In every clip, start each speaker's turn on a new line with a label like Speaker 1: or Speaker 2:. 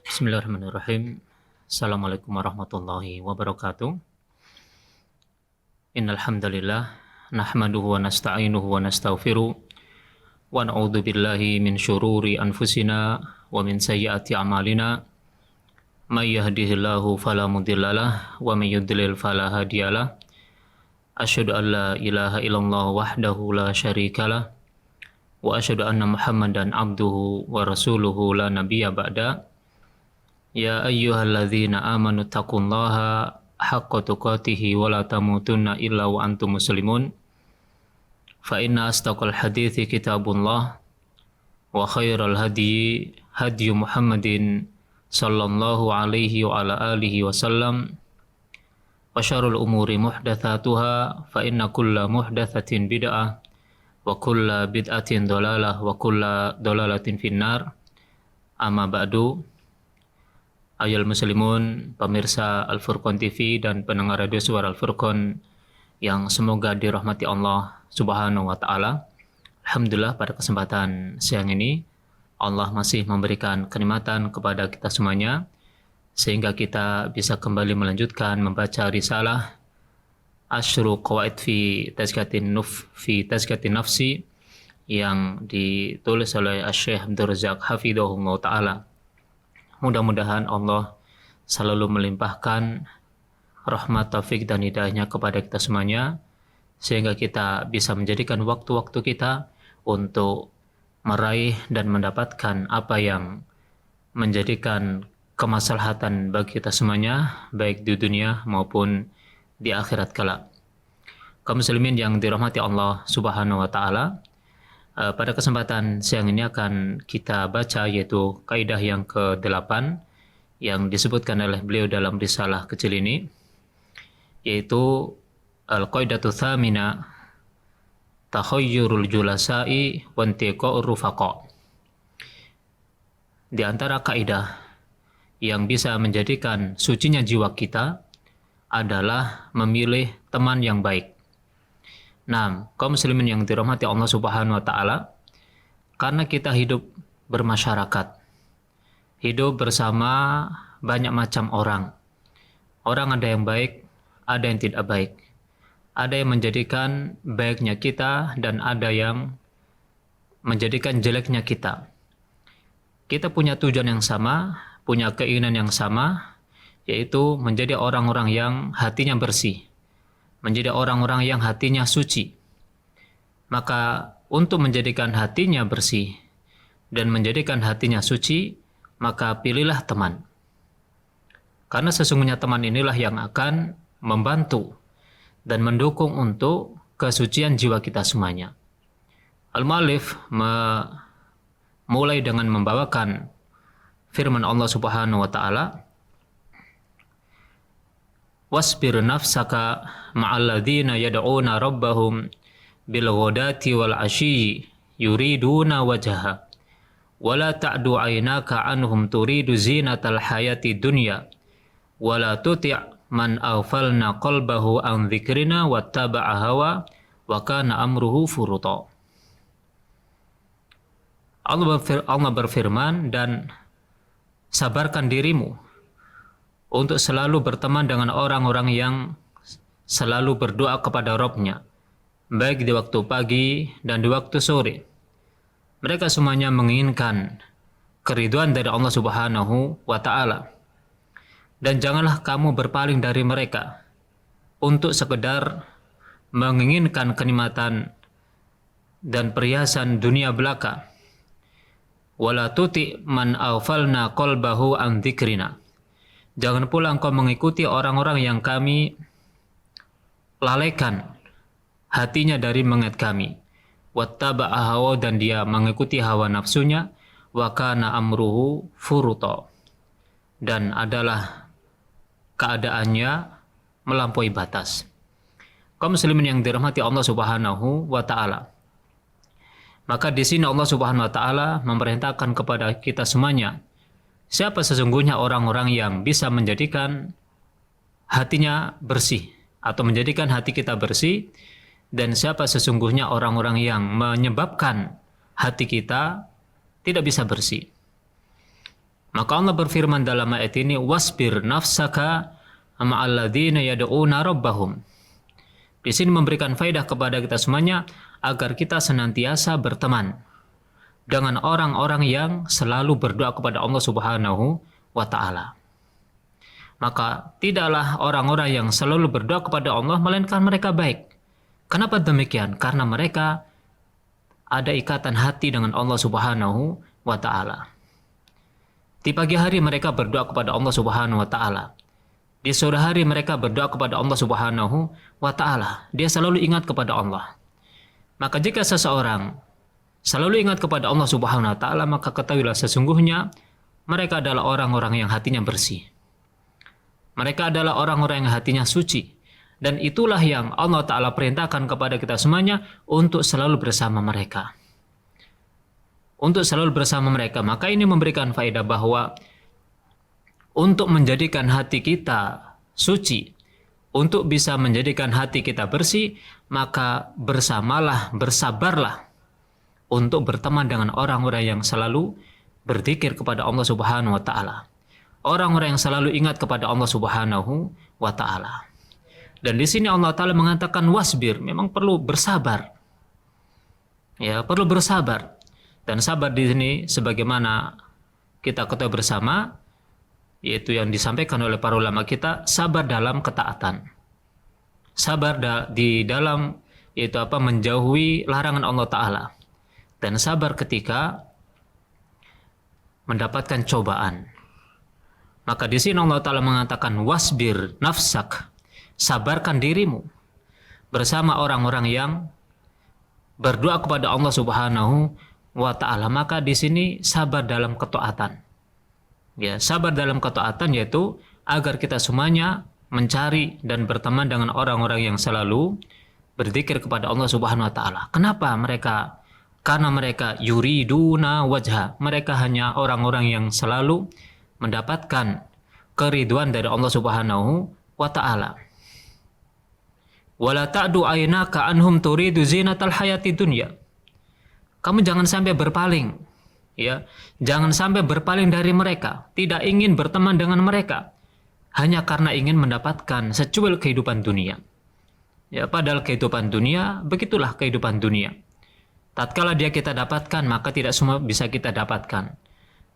Speaker 1: Bismillahirrahmanirrahim. Assalamualaikum warahmatullahi wabarakatuh. Innal hamdalillah nahmaduhu wa nasta'inuhu wa nastaghfiruh wa na'udzu billahi min syururi anfusina wa min sayyiati a'malina. May yahdihillahu fala mudhillalah wa may yudlil fala hadiyalah. Asyhadu an la ilaha illallah wahdahu la syarikalah wa asyhadu anna Muhammadan abduhu wa rasuluhu la nabiyya ba'da. Ya ayyuhalladzina amanu taqullaha haqqa tuqatih wa la tamutunna illa wa antum muslimun. Fa inna asdaqal hadithi kitabullah wa khairal hadyi hadyu Muhammadin sallallahu alaihi wa ala alihi wasallam. Wa syarrul umuri muhdatsatuha fa inna kulla muhdatsatin bid'ah wa kulla bid'atin dhalalah wa kulla dhalalatin finnar. Amma ba'du. Ayol muslimun, pemirsa Al-Furqan TV dan pendengar radio suara Al-Furqan yang semoga dirahmati Allah Subhanahu wa taala. Alhamdulillah, pada kesempatan siang ini Allah masih memberikan kenikmatan kepada kita semuanya sehingga kita bisa kembali melanjutkan membaca risalah Asyru Qawaid fi Tazkiyatin Nafsi yang ditulis oleh Syekh Abdul Razak hafidhahullah taala. Mudah-mudahan Allah selalu melimpahkan rahmat, taufik dan hidayahnya kepada kita semuanya sehingga kita bisa menjadikan waktu-waktu kita untuk meraih dan mendapatkan apa yang menjadikan kemaslahatan bagi kita semuanya baik di dunia maupun di akhirat kelak. Kaum muslimin yang dirahmati Allah Subhanahu wa taala, pada kesempatan siang ini akan kita baca yaitu kaidah yang ke-8 yang disebutkan oleh beliau dalam risalah kecil ini, yaitu al-qaidatu tsamina takhayyurul julasa'i wa intiqa'ur rufaqa. Di antara kaidah yang bisa menjadikan sucinya jiwa kita adalah memilih teman yang baik. Nah, kaum muslimin yang dirahmati Allah Subhanahu wa taala, karena kita hidup bermasyarakat, hidup bersama banyak macam orang. Orang ada yang baik, ada yang tidak baik. Ada yang menjadikan baiknya kita dan ada yang menjadikan jeleknya kita. Kita punya tujuan yang sama, punya keinginan yang sama, yaitu menjadi orang-orang yang hatinya bersih, menjadi orang-orang yang hatinya suci. Maka untuk menjadikan hatinya bersih dan menjadikan hatinya suci, maka pilihlah teman. Karena sesungguhnya teman inilah yang akan membantu dan mendukung untuk kesucian jiwa kita semuanya. Al-Mu'allif mulai dengan membawakan firman Allah Subhanahu wa taala, wasbir nafsaka ma'alladzina yad'una rabbahum bil ghadati wal 'ashyi yuriduna wajha wa la ta'du 'ainaka 'anhum turidu zinatal hayati dunya wa la tuti' man aghfalna qalbahu an dzikrina wattaba'a hawa wa kana amruhu furuta. Allah berfirman, dan sabarkan dirimu untuk selalu berteman dengan orang-orang yang selalu berdoa kepada Rabb-Nya, baik di waktu pagi dan di waktu sore. Mereka semuanya menginginkan keridhaan dari Allah Subhanahu wa taala. Dan janganlah kamu berpaling dari mereka untuk sekedar menginginkan kenikmatan dan perhiasan dunia belaka. Wala tuti man aghfalna qalbahu an dzikrina. Jangan pula engkau mengikuti orang-orang yang kami lalaikan hatinya dari mengingat kami. Wattaba'a hawa, dan dia mengikuti hawa nafsunya. Wa kana amruhu furuta, dan adalah keadaannya melampaui batas. Kaum muslimin yang dirahmati Allah Subhanahu wa taala, maka di sini Allah Subhanahu wa taala memerintahkan kepada kita semuanya, siapa sesungguhnya orang-orang yang bisa menjadikan hatinya bersih atau menjadikan hati kita bersih, dan siapa sesungguhnya orang-orang yang menyebabkan hati kita tidak bisa bersih. Maka Allah berfirman dalam ayat ini, wasbir nafsaka ma'alladzina yad'una rabbahum. Di sini memberikan faedah kepada kita semuanya agar kita senantiasa berteman dengan orang-orang yang selalu berdoa kepada Allah Subhanahu wa taala. Maka tidaklah orang-orang yang selalu berdoa kepada Allah melainkan mereka baik. Kenapa demikian? Karena mereka ada ikatan hati dengan Allah Subhanahu wa taala. Di pagi hari mereka berdoa kepada Allah Subhanahu wa taala. Di sore hari mereka berdoa kepada Allah Subhanahu wa taala. Dia selalu ingat kepada Allah. Maka jika seseorang selalu ingat kepada Allah Subhanahu wa taala, maka ketahuilah sesungguhnya mereka adalah orang-orang yang hatinya bersih. Mereka adalah orang-orang yang hatinya suci. Dan itulah yang Allah Ta'ala perintahkan kepada kita semuanya untuk selalu bersama mereka. Untuk selalu bersama mereka. Maka ini memberikan faedah bahwa untuk menjadikan hati kita suci, untuk bisa menjadikan hati kita bersih, maka bersamalah, bersabarlah untuk berteman dengan orang-orang yang selalu berzikir kepada Allah Subhanahu wa taala. Orang-orang yang selalu ingat kepada Allah Subhanahu wa taala. Dan di sini Allah Ta'ala mengatakan wasbir, memang perlu bersabar. Ya, perlu bersabar. Dan sabar di sini sebagaimana kita ketahui bersama, yaitu yang disampaikan oleh para ulama kita, sabar dalam ketaatan. Sabar di dalam yaitu menjauhi larangan Allah Ta'ala. Dan sabar ketika mendapatkan cobaan. Maka di sini Allah Ta'ala mengatakan wasbir nafsak, sabarkan dirimu bersama orang-orang yang berdoa kepada Allah Subhanahu wa taala. Maka di sini sabar dalam ketaatan. Ya, sabar dalam ketaatan yaitu agar kita semuanya mencari dan berteman dengan orang-orang yang selalu berzikir kepada Allah Subhanahu wa taala. Kenapa mereka? Karena mereka yuriduna wajha. Mereka hanya orang-orang yang selalu mendapatkan keriduan dari Allah Subhanahu wa taala. Wala ta'du aynaka anhum turidu zinatal hayati dunya. Kamu jangan sampai berpaling, ya. Jangan sampai berpaling dari mereka, tidak ingin berteman dengan mereka hanya karena ingin mendapatkan secuil kehidupan dunia. Ya, padahal kehidupan dunia begitulah kehidupan dunia. Tatkala dia kita dapatkan, maka tidak semua bisa kita dapatkan.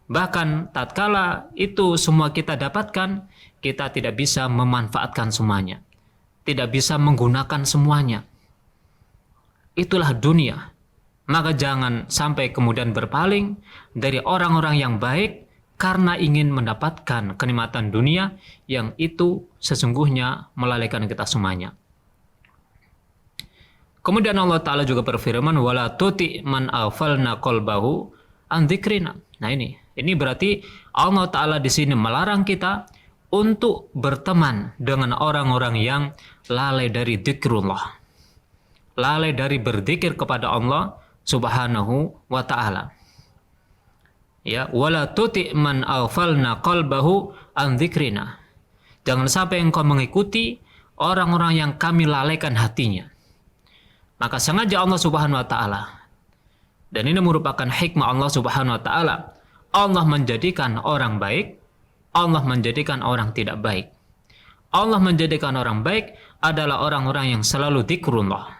Speaker 1: Bahkan tatkala itu semua kita dapatkan, kita tidak bisa memanfaatkan semuanya. Tidak bisa menggunakan semuanya. Itulah dunia. Maka jangan sampai kemudian berpaling dari orang-orang yang baik karena ingin mendapatkan kenikmatan dunia yang itu sesungguhnya melalaikan kita semuanya. Kemudian Allah Ta'ala juga berfirman, wala tuti man aghfalna qalbahu an dzikrina. Nah ini berarti Allah Ta'ala di sini melarang kita untuk berteman dengan orang-orang yang lalai dari dzikrullah, lalai dari berzikir kepada Allah Subhanahu wa ta'ala. Ya, wala tuti man aghfalna qalbahu an dzikrina. Jangan sampai engkau mengikuti orang-orang yang kami lalaikan hatinya. Maka sengaja Allah Subhanahu wa ta'ala, dan ini merupakan hikmah Allah Subhanahu wa ta'ala, Allah menjadikan orang baik, Allah menjadikan orang tidak baik. Allah menjadikan orang baik adalah orang-orang yang selalu dzikrullah.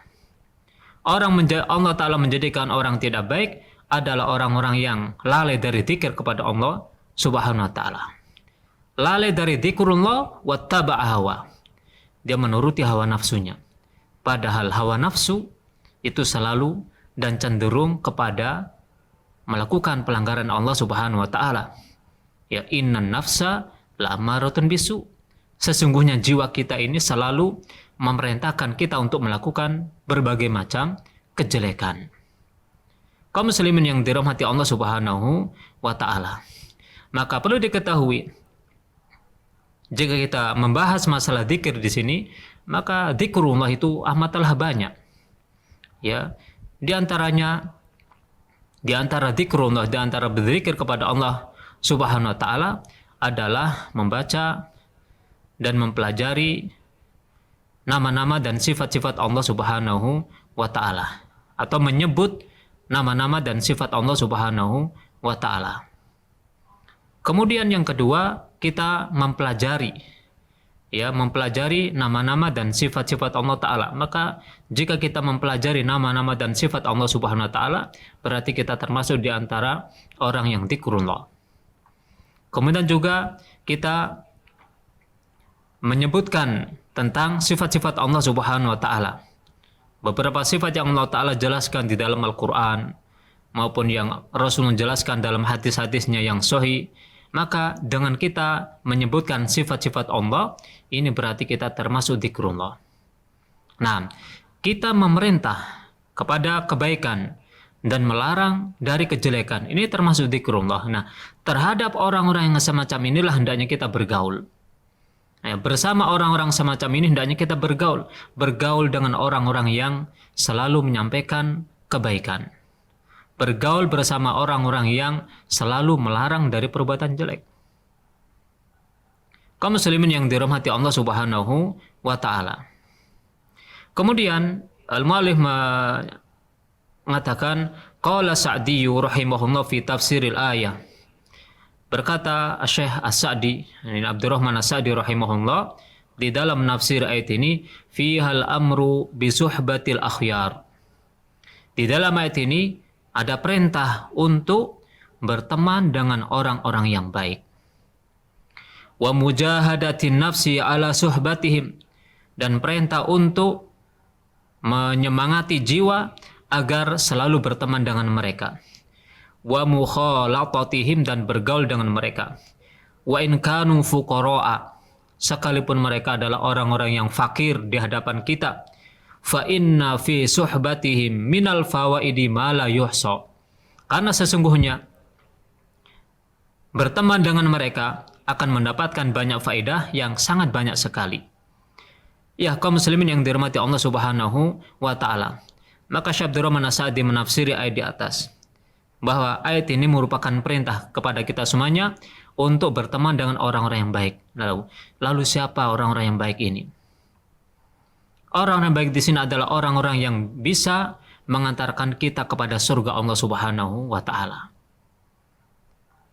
Speaker 1: Allah Ta'ala menjadikan orang tidak baik adalah orang-orang yang lalai dari zikir kepada Allah Subhanahu wa ta'ala. Lalai dari dzikrullah wattaba'a hawa. Dia menuruti hawa nafsunya. Padahal hawa nafsu itu selalu dan cenderung kepada melakukan pelanggaran Allah Subhanahu wa ta'ala. Ya, innan nafsa la'ammaratun bisu. Sesungguhnya jiwa kita ini selalu memerintahkan kita untuk melakukan berbagai macam kejelekan. Kaum muslimin yang dirahmati Allah Subhanahu wa ta'ala. Maka perlu diketahui, jika kita membahas masalah zikir di sini, maka zikrullah itu amatlah banyak. Ya, di antara zikrullah, di antara berzikir kepada Allah Subhanahu wa ta'ala adalah membaca dan mempelajari nama-nama dan sifat-sifat Allah Subhanahu wa ta'ala, atau menyebut nama-nama dan sifat Allah Subhanahu wa ta'ala. Kemudian yang kedua, kita mempelajari nama-nama dan sifat-sifat Allah Ta'ala. Maka jika kita mempelajari nama-nama dan sifat Allah Subhanahu Wa Ta'ala, berarti kita termasuk di antara orang yang dzikrullah. Kemudian juga kita menyebutkan tentang sifat-sifat Allah Subhanahu Wa Ta'ala. Beberapa sifat yang Allah Ta'ala jelaskan di dalam Al-Quran, maupun yang Rasul menjelaskan dalam hadis-hadisnya yang sahih, maka dengan kita menyebutkan sifat-sifat Allah, ini berarti kita termasuk dzikrullah. Nah, kita memerintah kepada kebaikan dan melarang dari kejelekan, ini termasuk dzikrullah. Nah, terhadap orang-orang yang semacam inilah hendaknya kita bergaul. Bersama orang-orang semacam ini hendaknya kita bergaul dengan orang-orang yang selalu menyampaikan kebaikan. Bergaul bersama orang-orang yang selalu melarang dari perbuatan jelek. Kaum muslimin yang dirahmati Allah Subhanahu wa Ta'ala. Kemudian al-mu'allif mengatakan, qala Sa'di rahimahullah fi tafsiril ayah. Berkata Syekh As-Sa'di, ini Abdurrahman As-Sa'di rahimahullah, di dalam nafsir ayat ini, fihal amru bi suhbatil akhyar. Di dalam ayat ini ada perintah untuk berteman dengan orang-orang yang baik. Wa mujahadatin nafsi ala suhbatihim, dan perintah untuk menyemangati jiwa agar selalu berteman dengan mereka. Wa mukhalatatihim, dan bergaul dengan mereka. Wa in kanu fuqara'a, sekalipun mereka adalah orang-orang yang fakir di hadapan kita. Fa inna fi suhbatihim minal fawaidi ma la yuhsa. Karena sesungguhnya berteman dengan mereka akan mendapatkan banyak faedah yang sangat banyak sekali. Ya, kaum muslimin yang dirahmati Allah Subhanahu wa Ta'ala. Maka Syekh Abdurrahman As-Sa'di menafsiri ayat di atas, bahwa ayat ini merupakan perintah kepada kita semuanya untuk berteman dengan orang-orang yang baik. Lalu siapa orang-orang yang baik ini? Orang-orang yang baik di sini adalah orang-orang yang bisa mengantarkan kita kepada surga Allah Subhanahu wa Ta'ala.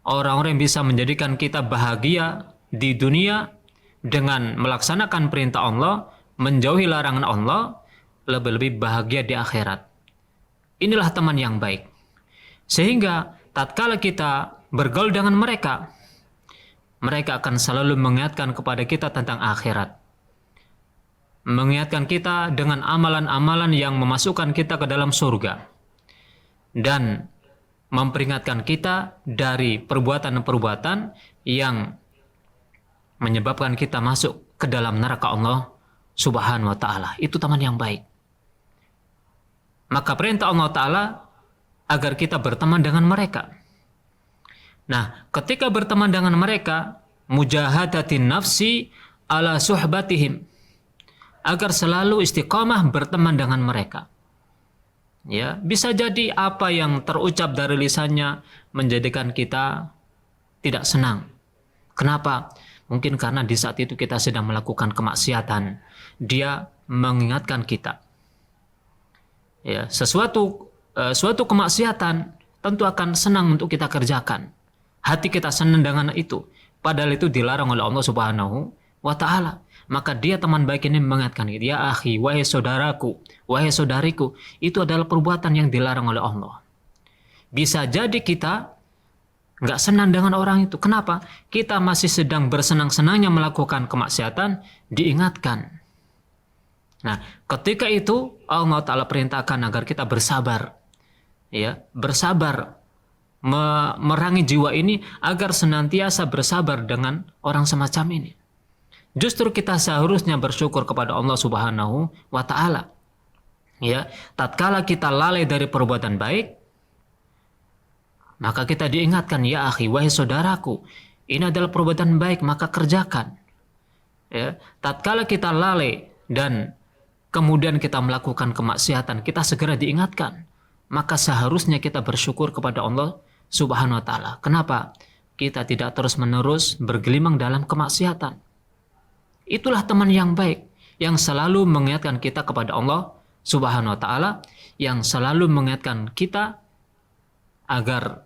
Speaker 1: Orang-orang yang bisa menjadikan kita bahagia di dunia dengan melaksanakan perintah Allah, menjauhi larangan Allah, lebih-lebih bahagia di akhirat. Inilah teman yang baik. Sehingga tatkala kita bergaul dengan mereka, mereka akan selalu mengingatkan kepada kita tentang akhirat. Mengingatkan kita dengan amalan-amalan yang memasukkan kita ke dalam surga. Dan memperingatkan kita dari perbuatan-perbuatan yang menyebabkan kita masuk ke dalam neraka Allah Subhanahu wa Ta'ala. Itu teman yang baik. Maka perintah Allah Ta'ala agar kita berteman dengan mereka. Nah, ketika berteman dengan mereka, mujahadatin nafsi ala suhbatihim, agar selalu istiqamah berteman dengan mereka. Ya, bisa jadi apa yang terucap dari lisannya menjadikan kita tidak senang. Kenapa? Mungkin karena di saat itu kita sedang melakukan kemaksiatan. Dia mengingatkan kita. Ya, suatu kemaksiatan tentu akan senang untuk kita kerjakan. Hati kita senang dengan itu. Padahal itu dilarang oleh Allah Subhanahu wa Ta'ala. Maka dia teman baik ini mengingatkan, ya akhi, wahai saudaraku, wahai saudariku, itu adalah perbuatan yang dilarang oleh Allah. Bisa jadi kita nggak senang dengan orang itu. Kenapa? Kita masih sedang bersenang-senangnya melakukan kemaksiatan, diingatkan. Nah, ketika itu Allah Ta'ala perintahkan agar kita bersabar. Ya, bersabar, memerangi jiwa ini agar senantiasa bersabar dengan orang semacam ini. Justru kita seharusnya bersyukur kepada Allah Subhanahu wa Ta'ala. Ya, tatkala kita lalai dari perbuatan baik, maka kita diingatkan, ya akhi, wahai saudaraku, ini adalah perbuatan baik, maka kerjakan. Ya, tatkala kita lalai dan kemudian kita melakukan kemaksiatan, kita segera diingatkan. Maka seharusnya kita bersyukur kepada Allah Subhanahu wa Ta'ala. Kenapa? Kita tidak terus-menerus bergelimang dalam kemaksiatan. Itulah teman yang baik, yang selalu mengingatkan kita kepada Allah Subhanahu wa Ta'ala, yang selalu mengingatkan kita agar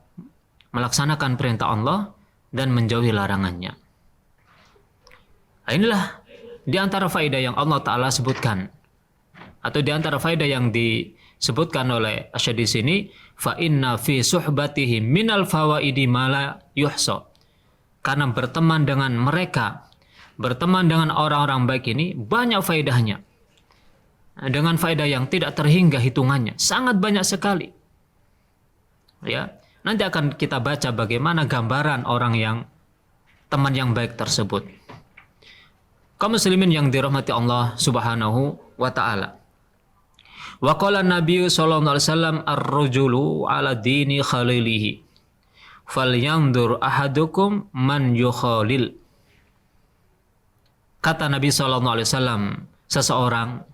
Speaker 1: melaksanakan perintah Allah dan menjauhi larangannya. Nah, inilah di antara faedah yang Allah Ta'ala sebutkan, atau di antara faedah yang disebutkan oleh Asy-Syaikh di sini, fa inna fi suhbatihi minal fawaidi ma la yuhsa. Karena berteman dengan mereka, berteman dengan orang-orang baik ini banyak faedahnya. Dengan faedah yang tidak terhingga hitungannya, sangat banyak sekali. Ya, nanti akan kita baca bagaimana gambaran orang yang teman yang baik tersebut. Kaum muslimin yang dirahmati Allah Subhanahu wa taala. Wa qala Nabi sallallahu alaihi wasallam ar-rajulu ala dini khalilihi falyanzur ahadukum man yukhalil. Kata Nabi sallallahu alaihi wasallam, seseorang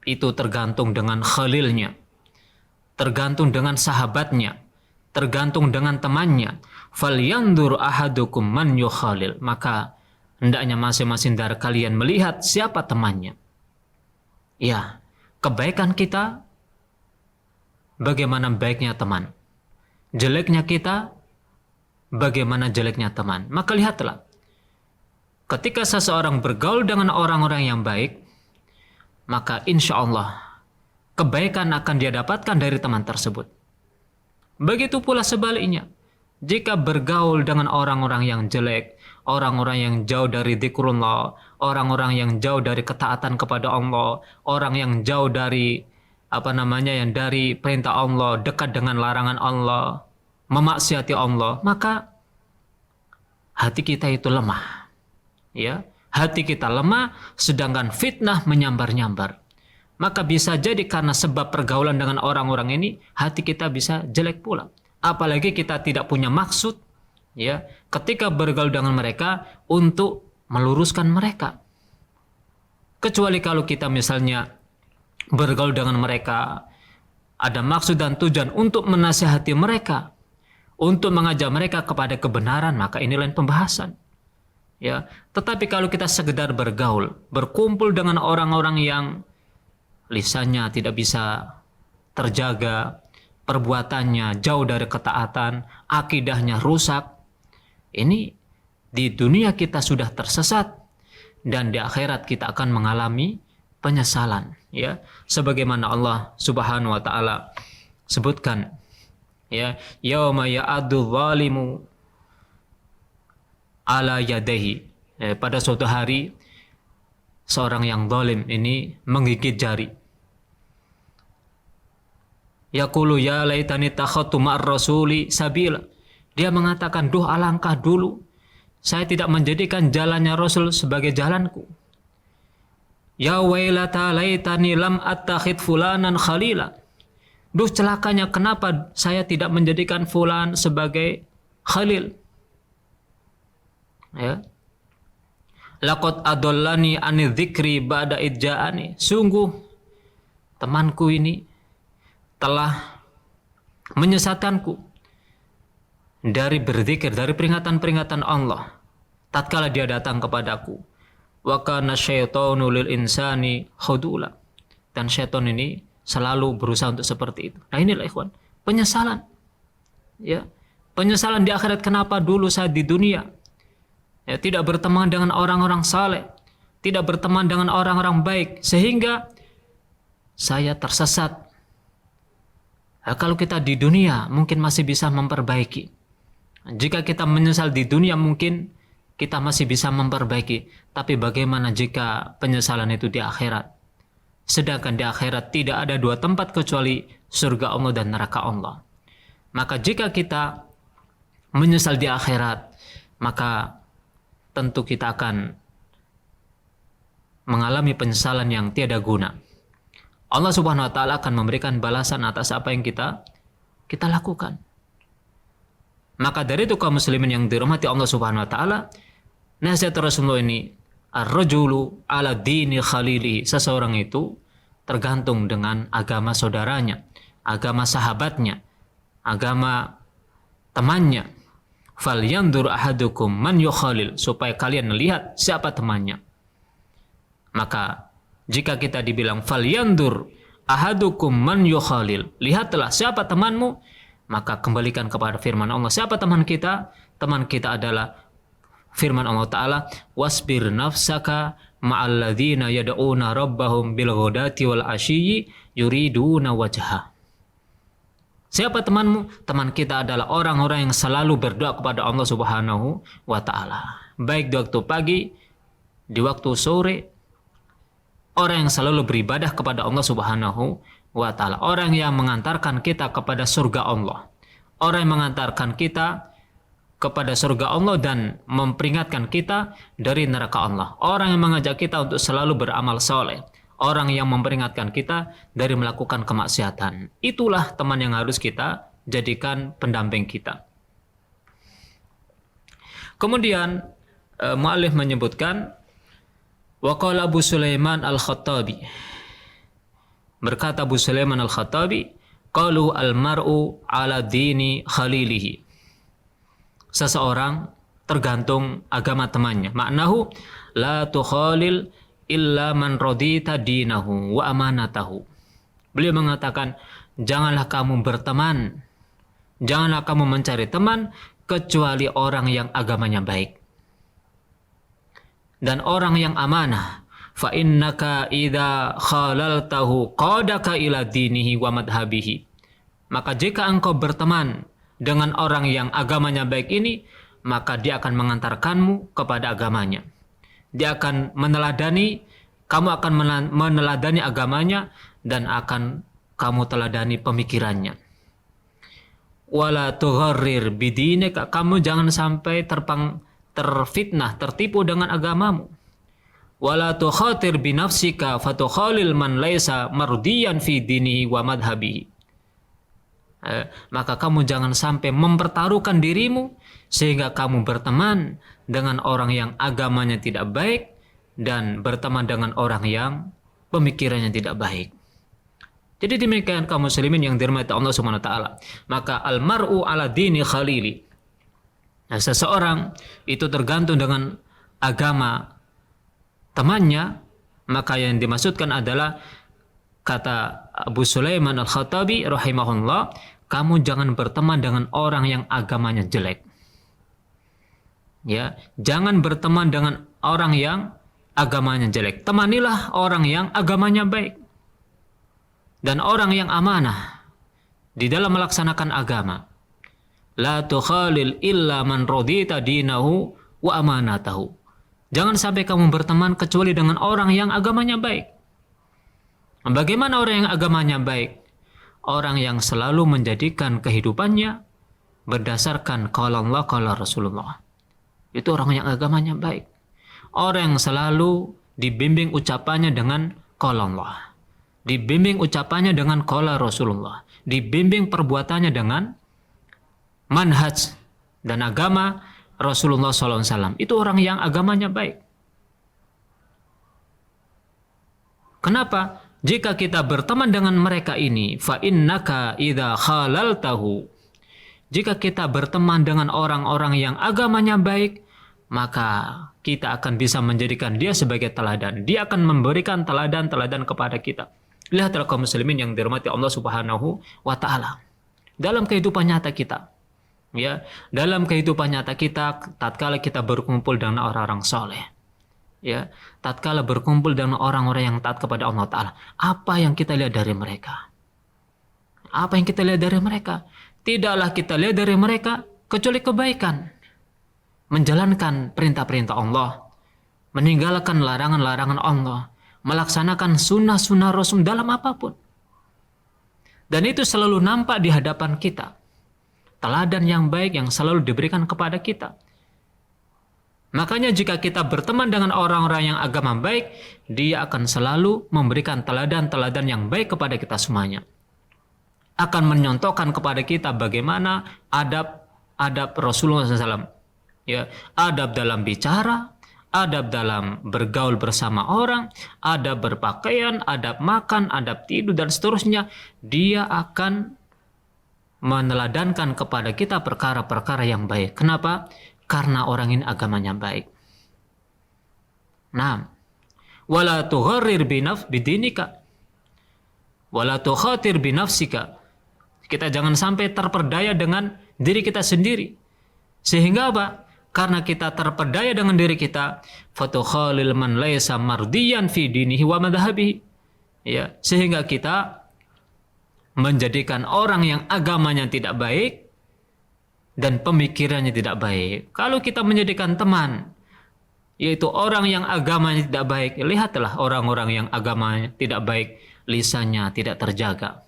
Speaker 1: itu tergantung dengan khalilnya, tergantung dengan sahabatnya, tergantung dengan temannya. Falyanzur ahadukum man yukhalil. Maka hendaknya masing-masing dari kalian melihat siapa temannya. Ya, kebaikan kita, bagaimana baiknya teman. Jeleknya kita, bagaimana jeleknya teman. Maka lihatlah, ketika seseorang bergaul dengan orang-orang yang baik, maka insya Allah kebaikan akan dia dapatkan dari teman tersebut. Begitu pula sebaliknya, jika bergaul dengan orang-orang yang jelek, orang-orang yang jauh dari dzikrullah, orang-orang yang jauh dari ketaatan kepada Allah, orang yang jauh dari yang dari perintah Allah, dekat dengan larangan Allah, memaksiati Allah, maka hati kita itu lemah. Ya, hati kita lemah, sedangkan fitnah menyambar-nyambar. Maka bisa jadi karena sebab pergaulan dengan orang-orang ini, hati kita bisa jelek pula. Apalagi kita tidak punya maksud, ya, ketika bergaul dengan mereka untuk meluruskan mereka. Kecuali kalau kita misalnya bergaul dengan mereka, ada maksud dan tujuan untuk menasihati mereka, untuk mengajak mereka kepada kebenaran, maka ini lain pembahasan. Ya, tetapi kalau kita sekedar bergaul, berkumpul dengan orang-orang yang lisannya tidak bisa terjaga, perbuatannya jauh dari ketaatan, akidahnya rusak, ini di dunia kita sudah tersesat dan di akhirat kita akan mengalami penyesalan, ya, sebagaimana Allah Subhanahu wa taala sebutkan, ya, yauma ya'addu zalimu ala yadayhi, pada suatu hari seorang yang zalim ini menggigit jari. Yaqulu ya laitani takhatu ma'ar rasuli sabila. Dia mengatakan, duh alangkah dulu saya tidak menjadikan jalannya Rasul sebagai jalanku. Ya wailata laitani lam attakhid fulanan khalila. Duh celakanya, kenapa saya tidak menjadikan fulan sebagai khalil. Ya. Laqad adallani ani dzikri ba'da idja'ani. Sungguh temanku ini telah menyesatkanku dari berzikir, dari peringatan-peringatan Allah tatkala dia datang kepadaku. Wa kana syaitanu lil insani khudula. Dan syaitan ini selalu berusaha untuk seperti itu. Nah inilah ikhwan, penyesalan. Ya, penyesalan di akhirat, kenapa dulu saya di dunia ya tidak berteman dengan orang-orang saleh, tidak berteman dengan orang-orang baik, sehingga saya tersesat. Nah, kalau kita di dunia mungkin masih bisa memperbaiki. Jika kita menyesal di dunia mungkin kita masih bisa memperbaiki. Tapi bagaimana jika penyesalan itu di akhirat? Sedangkan di akhirat tidak ada dua tempat kecuali surga Allah dan neraka Allah. Maka jika kita menyesal di akhirat, maka tentu kita akan mengalami penyesalan yang tiada guna. Allah Subhanahu wa taala akan memberikan balasan atas apa yang kita lakukan. Maka dari itu kaum muslimin yang dirahmati Allah Subhanahu wa taala, nasihat Rasulullah ini, ar-rajulu ala dini khalili, seseorang itu tergantung dengan agama saudaranya, agama sahabatnya, agama temannya. Falyanzur ahadukum man yukhalil, supaya kalian melihat siapa temannya. Maka jika kita dibilang falyanzur ahadukum man yukhalil, lihatlah siapa temanmu, maka kembalikan kepada firman Allah. Siapa teman kita? Teman kita adalah firman Allah Ta'ala, wasbir nafsaka ma'alladzina yad'una rabbahum bil ghadati wal ashiyyi yuriduna wajha. Siapa temanmu? Teman kita adalah orang-orang yang selalu berdoa kepada Allah Subhanahu wa Ta'ala. Baik di waktu pagi, di waktu sore, orang yang selalu beribadah kepada Allah Subhanahu wa Ta'ala. Orang yang mengantarkan kita kepada surga Allah. Orang yang mengantarkan kita kepada surga Allah dan memperingatkan kita dari neraka Allah. Orang yang mengajak kita untuk selalu beramal soleh. Orang yang memperingatkan kita dari melakukan kemaksiatan. Itulah teman yang harus kita jadikan pendamping kita. Kemudian mu'allif menyebutkan, waqala Abu Sulaiman Al-Khattabi. Berkata Abu Sulaiman Al-Khattabi, qalu al-mar'u ala dini khalilihi. Seseorang tergantung agama temannya. Maknahu la tukhalil illa man radita dinahu wa amanatahu. Beliau mengatakan, janganlah kamu berteman, janganlah kamu mencari teman kecuali orang yang agamanya baik dan orang yang amanah. Fa innaka idza khalaltahu qadaka ila dinihi wa madhabihi. Maka jika engkau berteman dengan orang yang agamanya baik ini, maka dia akan mengantarkanmu kepada agamanya. Dia akan meneladani, kamu akan meneladani agamanya dan akan kamu teladani pemikirannya. Wala tugharrir bidinika, kamu jangan sampai terfitnah, tertipu dengan agamamu. Wala tukhatir binafsika fatukhalil man laisa mardiyan fi dinihi wa madhabihi. Maka kamu jangan sampai mempertaruhkan dirimu sehingga kamu berteman dengan orang yang agamanya tidak baik dan berteman dengan orang yang pemikirannya tidak baik. Jadi demikian kaum muslimin yang dirahmati Allah Subhanahu wa taala. Maka al-mar'u ala dini khalili. Nah, seseorang itu tergantung dengan agama temannya, maka yang dimaksudkan adalah kata Abu Sulaiman Al-Khattabi rahimahullah, kamu jangan berteman dengan orang yang agamanya jelek. Ya, jangan berteman dengan orang yang agamanya jelek. Temanilah orang yang agamanya baik dan orang yang amanah di dalam melaksanakan agama. La tukhalil illa man radita dinahu wa amanatahu. Jangan sampai kamu berteman kecuali dengan orang yang agamanya baik. Bagaimana orang yang agamanya baik? Orang yang selalu menjadikan kehidupannya berdasarkan qala Allah qala Rasulullah. Itu orang yang agamanya baik. Orang yang selalu dibimbing ucapannya dengan qala Allah, dibimbing ucapannya dengan qala Rasulullah, dibimbing perbuatannya dengan manhaj dan agama Rasulullah SAW. Itu orang yang agamanya baik. Kenapa? Jika kita berteman dengan mereka ini, fa innaka idza khalaltahu. Jika kita berteman dengan orang-orang yang agamanya baik, maka kita akan bisa menjadikan dia sebagai teladan. Dia akan memberikan teladan-teladan kepada kita. Lihatlah kaum muslimin yang dirahmati Allah Subhanahu wa taala. Dalam kehidupan nyata kita, ya, dalam kehidupan nyata kita tatkala kita berkumpul dengan orang-orang soleh, ya, tatkala berkumpul dengan orang-orang yang taat kepada Allah Ta'ala, apa yang kita lihat dari mereka? Apa yang kita lihat dari mereka? Tidaklah kita lihat dari mereka kecuali kebaikan. Menjalankan perintah-perintah Allah, meninggalkan larangan-larangan Allah, melaksanakan sunnah-sunnah Rasul dalam apapun. Dan itu selalu nampak di hadapan kita. Teladan yang baik yang selalu diberikan kepada kita. Makanya jika kita berteman dengan orang-orang yang agama baik, dia akan selalu memberikan teladan-teladan yang baik kepada kita semuanya. Akan menyontohkan kepada kita bagaimana adab Rasulullah SAW. Ya, adab dalam bicara, adab dalam bergaul bersama orang, adab berpakaian, adab makan, adab tidur, dan seterusnya. Dia akan meneladankan kepada kita perkara-perkara yang baik. Kenapa? Karena orang ini agamanya baik. Nah, wala tugharrir bidinika wala tukhatir binafsika. Kita jangan sampai terperdaya dengan diri kita sendiri. Sehingga apa? Karena kita terperdaya dengan diri kita, fatukhalil man laisa mardiyan fi dinihi wa madhhabihi. Ya, sehingga kita menjadikan orang yang agamanya tidak baik dan pemikirannya tidak baik. Kalau kita menjadikan teman, yaitu orang yang agamanya tidak baik, lihatlah orang-orang yang agamanya tidak baik, lisannya tidak terjaga.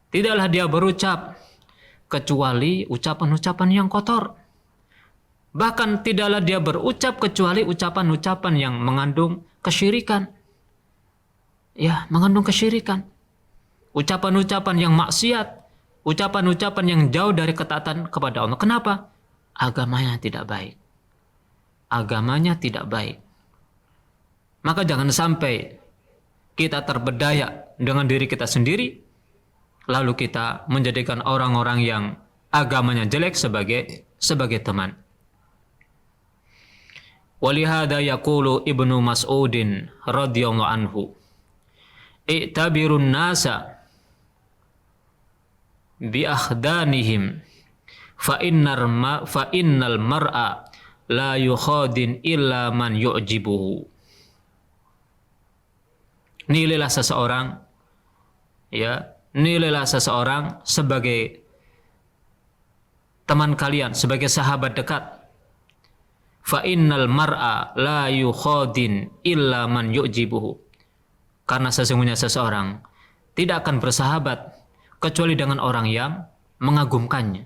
Speaker 1: Tidaklah dia berucap kecuali ucapan-ucapan yang kotor. Bahkan tidaklah dia berucap kecuali ucapan-ucapan yang mengandung kesyirikan. Ya, mengandung kesyirikan. Ucapan-ucapan yang maksiat, ucapan-ucapan yang jauh dari ketaatan kepada Allah. Kenapa? Agamanya tidak baik. Agamanya tidak baik. Maka jangan sampai kita terberdaya dengan diri kita sendiri, lalu kita menjadikan orang-orang yang agamanya jelek sebagai teman. Walihada yaqulu Ibnu Mas'udin radhiyallahu anhu, "I'tabirun nasa bi akhdanihim fa innal mar'a la yukhadin illa man yu'jibuhu." Nilailah seseorang sebagai teman kalian, sebagai sahabat dekat. Fa innal mar'a la yukhadin illa man yu'jibuhu. Karena sesungguhnya seseorang tidak akan bersahabat kecuali dengan orang yang mengagumkannya,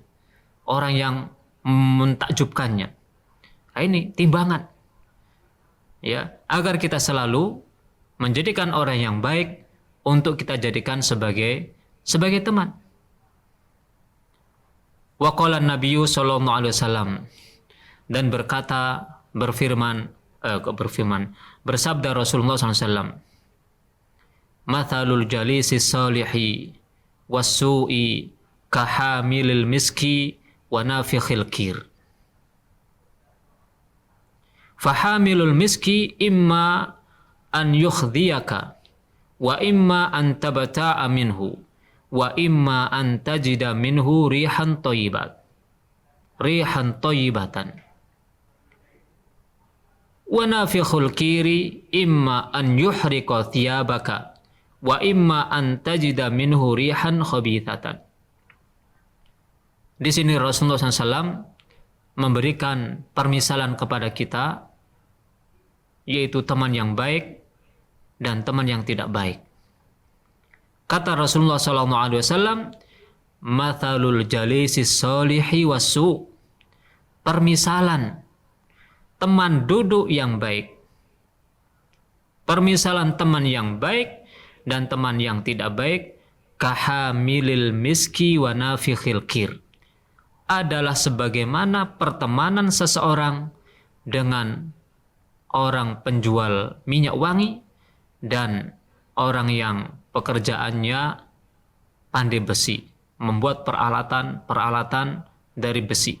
Speaker 1: orang yang mentakjubkannya. Nah, ini timbangan. Ya, agar kita selalu menjadikan orang yang baik untuk kita jadikan sebagai teman. Wa qala an-nabiyyu sallallahu alaihi wasallam, dan bersabda Rasulullah SAW, "Mathalul jalisi salihi was-su'i kahamilil miski wa nafikhil kir." Fahamilul miski imma an yukhdiyaka wa imma an tabta'a minhu wa imma an tajida minhu rihan tayyibatan. Wa nafikhul kiri imma an yuhrika thiyabaka wa imma an tajida minhu rihan khabithatan. Di sini Rasulullah SAW memberikan permisalan kepada kita, yaitu teman yang baik dan teman yang tidak baik. Kata Rasulullah SAW, "Mathalul jalisi solihi wasu." Permisalan teman duduk yang baik, permisalan teman yang baik dan teman yang tidak baik, kahamilil miski wa nafikhil kir, adalah sebagaimana pertemanan seseorang dengan orang penjual minyak wangi dan orang yang pekerjaannya pandai besi, membuat peralatan dari besi.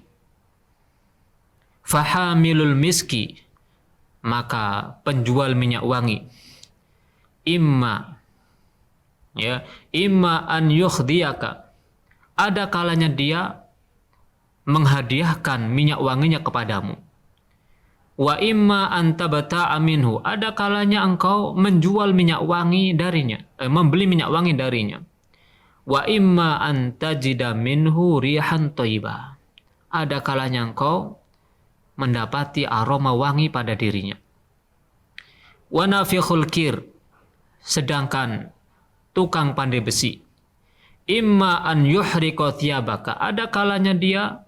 Speaker 1: Fahamilul miski, maka penjual minyak wangi, imma an yukhdiyaka, ada kalanya dia menghadiahkan minyak wanginya kepadamu. Wa imma an tabta'a minhu, ada kalanya engkau menjual minyak wangi darinya, membeli minyak wangi darinya. Wa imma an tajida minhu rihan thayyibah, ada kalanya engkau mendapati aroma wangi pada dirinya. Wa nafikhul kir, sedangkan tukang pandai besi, imma an yuhrika thiyabaka, ada kalanya dia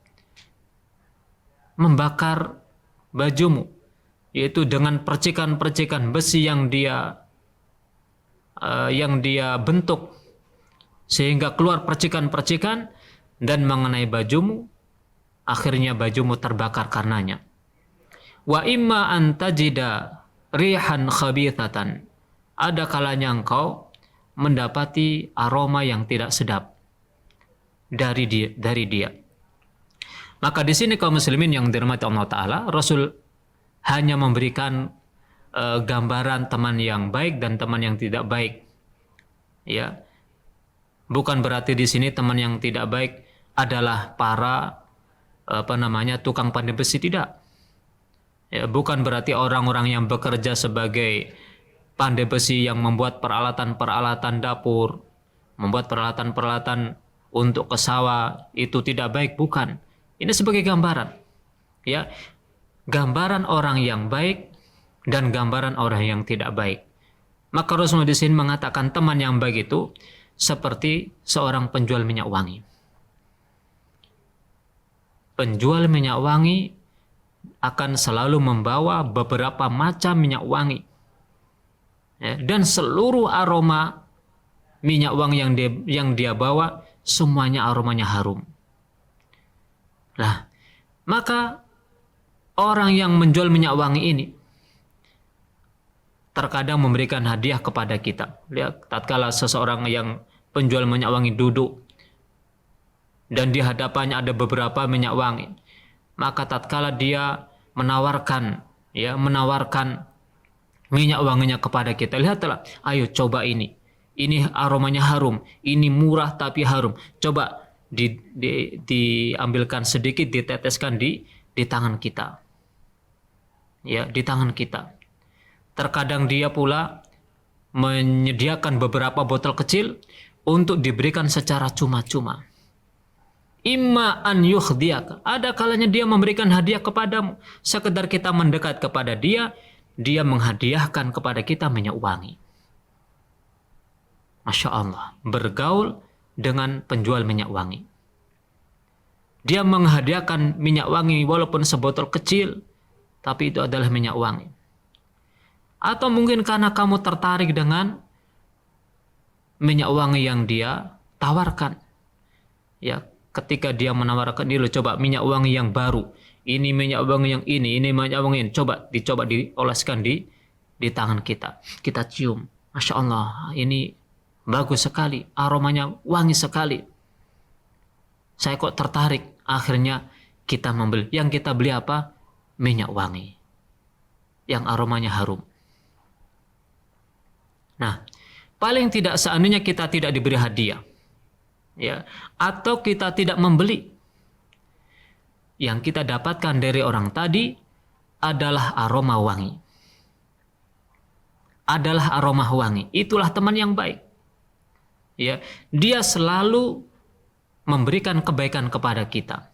Speaker 1: membakar bajumu, yaitu dengan percikan-percikan besi yang dia bentuk sehingga keluar percikan-percikan dan mengenai bajumu, akhirnya bajumu terbakar karenanya. Wa imma an tajida rihan khabithatan, ada kalanya engkau mendapati aroma yang tidak sedap dari dia. Maka di sini kaum muslimin yang dirahmati Allah Ta'ala, Rasul hanya memberikan gambaran teman yang baik dan teman yang tidak baik. Ya, Bukan berarti di sini teman yang tidak baik adalah para tukang pandai besi, tidak. Ya, bukan berarti orang-orang yang bekerja sebagai pandai besi yang membuat peralatan-peralatan dapur, membuat peralatan-peralatan untuk ke sawah itu tidak baik, bukan. Ini sebagai gambaran. Ya, gambaran orang yang baik dan gambaran orang yang tidak baik. Maka Rasulullah di sini mengatakan teman yang baik itu seperti seorang penjual minyak wangi. Penjual minyak wangi akan selalu membawa beberapa macam minyak wangi. Ya, dan seluruh aroma minyak wangi yang dia bawa semuanya aromanya harum. Nah, maka orang yang menjual minyak wangi ini terkadang memberikan hadiah kepada kita. Lihat, tatkala seseorang yang penjual minyak wangi duduk dan di hadapannya ada beberapa minyak wangi, maka tatkala dia menawarkan minyak wanginya kepada kita, lihatlah, ayo coba ini aromanya harum, ini murah tapi harum, coba diambilkan sedikit, diteteskan di tangan kita, ya, di tangan kita. Terkadang dia pula menyediakan beberapa botol kecil untuk diberikan secara cuma-cuma. Imma an yukhdiyaka, ada kalanya dia memberikan hadiah kepadamu. Sekedar kita mendekat kepada dia menghadiahkan kepada kita minyak wangi. Masya Allah, bergaul dengan penjual minyak wangi. Dia menghadiahkan minyak wangi walaupun sebotol kecil, tapi itu adalah minyak wangi. Atau mungkin karena kamu tertarik dengan minyak wangi yang dia tawarkan. Ya, ketika dia menawarkan, ini loh, coba minyak wangi yang baru. Ini minyak wangi yang ini minyak wangi yang dicoba dioleskan di tangan kita. Kita cium. Masya Allah, ini bagus sekali, aromanya wangi sekali. Saya kok tertarik. Akhirnya kita membeli. Yang kita beli apa? Minyak wangi yang aromanya harum. Nah, paling tidak seandainya kita tidak diberi hadiah, ya, atau kita tidak membeli, yang kita dapatkan dari orang tadi adalah aroma wangi. Adalah aroma wangi. Itulah teman yang baik. Ya, dia selalu memberikan kebaikan kepada kita.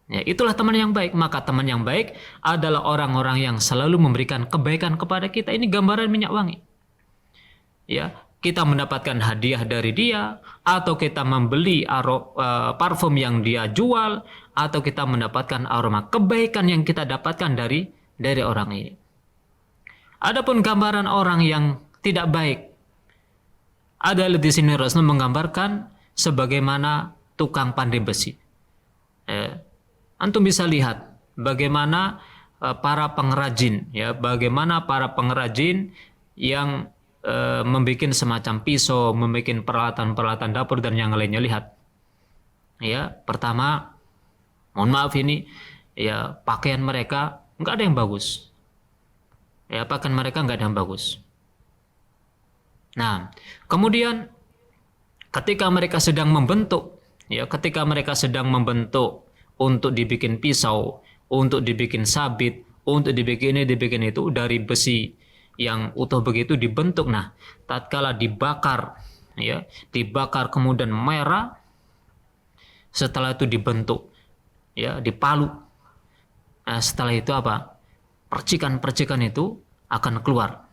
Speaker 1: Ya, itulah teman yang baik. Maka teman yang baik adalah orang-orang yang selalu memberikan kebaikan kepada kita. Ini gambaran minyak wangi. Ya, kita mendapatkan hadiah dari dia, atau kita membeli parfum yang dia jual, atau kita mendapatkan aroma kebaikan yang kita dapatkan dari orang ini. Adapun gambaran orang yang tidak baik adalah di sini Rasul menggambarkan sebagaimana tukang pandai besi. Antum bisa lihat bagaimana para pengrajin, ya, bagaimana para pengrajin yang membuat semacam pisau, membuat peralatan-peralatan dapur dan yang lainnya. Lihat, ya, pertama, mohon maaf ini, ya, pakaian mereka nggak ada yang bagus, ya, pakaian mereka nggak ada yang bagus. Nah, kemudian ketika mereka sedang membentuk, ya, ketika mereka sedang membentuk untuk dibikin pisau, untuk dibikin sabit, untuk dibikin ini, dibikin itu dari besi yang utuh begitu dibentuk. Nah, tatkala dibakar, ya, dibakar kemudian merah, setelah itu dibentuk, ya, dipalu. Nah, setelah itu apa? Percikan-percikan itu akan keluar.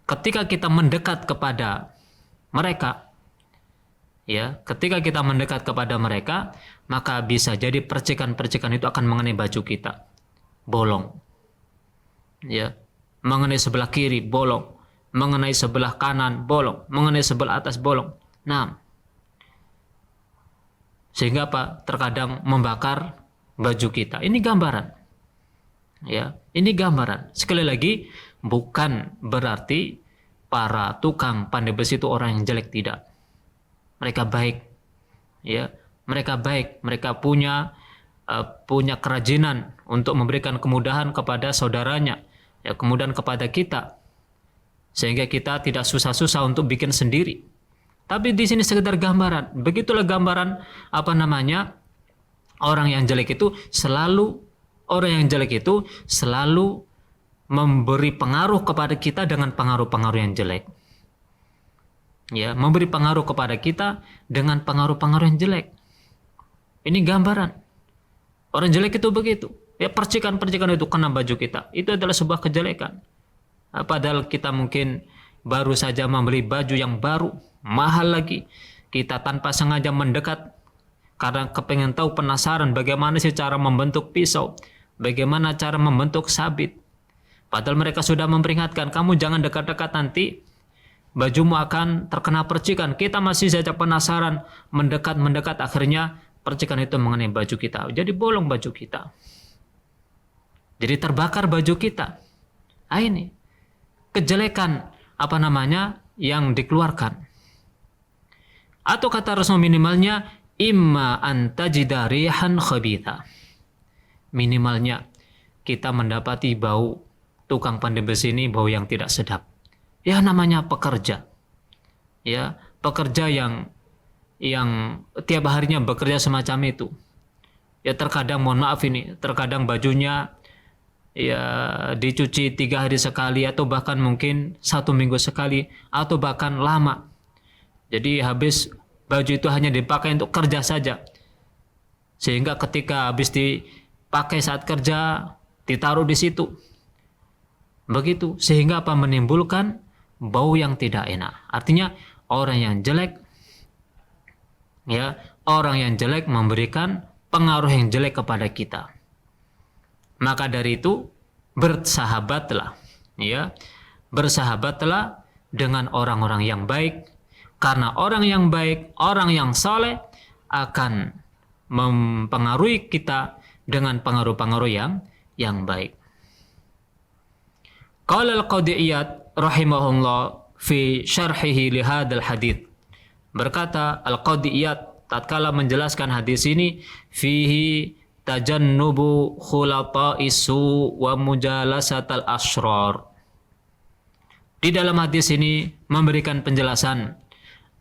Speaker 1: Ketika kita mendekat kepada mereka, ya, ketika kita mendekat kepada mereka, maka bisa jadi percikan-percikan itu akan mengenai baju kita, bolong, ya, mengenai sebelah kiri bolong, mengenai sebelah kanan bolong, mengenai sebelah atas bolong. Nah, sehingga apa? Terkadang membakar baju kita. Ini gambaran, ya, ini gambaran. Sekali lagi, bukan berarti para tukang pandai besi itu orang yang jelek, tidak. Mereka baik, ya, mereka baik, mereka punya kerajinan untuk memberikan kemudahan kepada saudaranya, ya, kemudian kepada kita, sehingga kita tidak susah-susah untuk bikin sendiri. Tapi di sini sekedar gambaran. Begitulah gambaran orang yang jelek itu selalu memberi pengaruh kepada kita dengan pengaruh-pengaruh yang jelek. Ya, memberi pengaruh kepada kita dengan pengaruh-pengaruh yang jelek. Ini gambaran. Orang jelek itu begitu. Ya, percikan-percikan itu kena baju kita. Itu adalah sebuah kejelekan. Padahal kita mungkin baru saja membeli baju yang baru, mahal lagi. Kita tanpa sengaja mendekat karena kepengen tahu, penasaran bagaimana sih cara membentuk pisau, bagaimana cara membentuk sabit. Padahal mereka sudah memperingatkan, kamu jangan dekat-dekat, nanti bajumu akan terkena percikan. Kita masih saja penasaran, mendekat, akhirnya percikan itu mengenai baju kita. Jadi bolong baju kita. Jadi terbakar baju kita. Ini kejelekan yang dikeluarkan. Atau kata Rasul minimalnya imma antajida rihan khabitha. Minimalnya kita mendapati bau tukang pandai besi ini, bau yang tidak sedap. Ya, namanya pekerja. Ya, pekerja yang tiap harinya bekerja semacam itu. Ya, terkadang terkadang bajunya ya dicuci 3 hari sekali, atau bahkan mungkin 1 minggu sekali, atau bahkan lama. Jadi habis baju itu hanya dipakai untuk kerja saja, sehingga ketika habis dipakai saat kerja ditaruh di situ. Begitu, sehingga menimbulkan bau yang tidak enak. Artinya orang yang jelek memberikan pengaruh yang jelek kepada kita. Maka dari itu bersahabatlah dengan orang-orang yang baik, karena orang yang baik, orang yang saleh akan mempengaruhi kita dengan pengaruh-pengaruh yang baik. Qala al-Qadhi Iyad rahimahullah fi syarhihi li hadzal hadits. Berkata Al-Qadhi Iyad tatkala menjelaskan hadis ini, fihi tajannubu khulata'isu wa mujalasatal asrar. Di dalam hadis ini memberikan penjelasan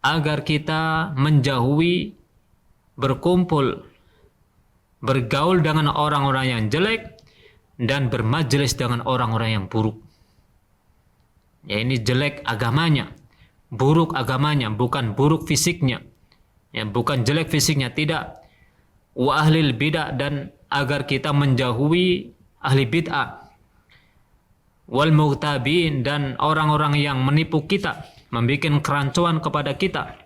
Speaker 1: agar kita menjauhi bergaul dengan orang-orang yang jelek dan bermajelis dengan orang-orang yang buruk. Ya, ini jelek agamanya, buruk agamanya, bukan buruk fisiknya. Ya, bukan jelek fisiknya, tidak. Wa ahlil bid'ah, dan agar kita menjauhi ahli bid'ah. Wal mughtabin, dan orang-orang yang menipu kita, membuat kerancuan kepada kita.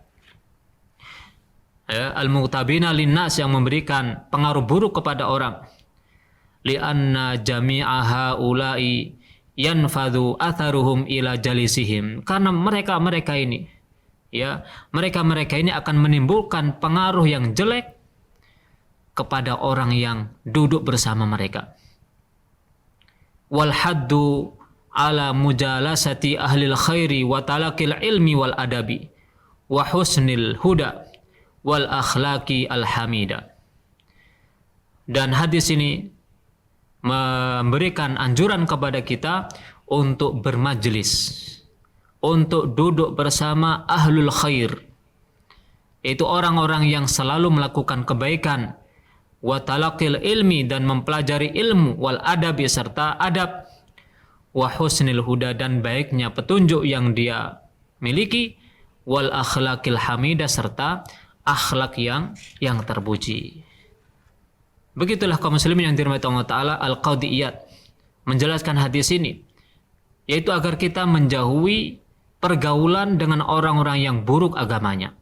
Speaker 1: Ya, al-mughtabina linnas, yang memberikan pengaruh buruk kepada orang. Li'anna jami'a haula'i yanfadhu atharuhum ila jalisihim. Karena mereka ini akan menimbulkan pengaruh yang jelek kepada orang yang duduk bersama mereka. Wal haddu ala mujalasati ahlil khairi wa talaqil ilmi wal adabi wa husnil huda wal akhlaqi al hamida. Dan hadis ini memberikan anjuran kepada kita untuk bermajlis, untuk duduk bersama ahlul khair, itu orang-orang yang selalu melakukan kebaikan, wa talaqil ilmi, dan mempelajari ilmu, wal adabi, serta adab, wa husnil huda, dan baiknya petunjuk yang dia miliki, wal akhlaqil hamidah, serta akhlak yang terpuji. Begitulah kaum muslimin yang dirahmati Allah Ta'ala. Al-Qadhi Iyad menjelaskan hadis ini, yaitu agar kita menjauhi pergaulan dengan orang-orang yang buruk agamanya,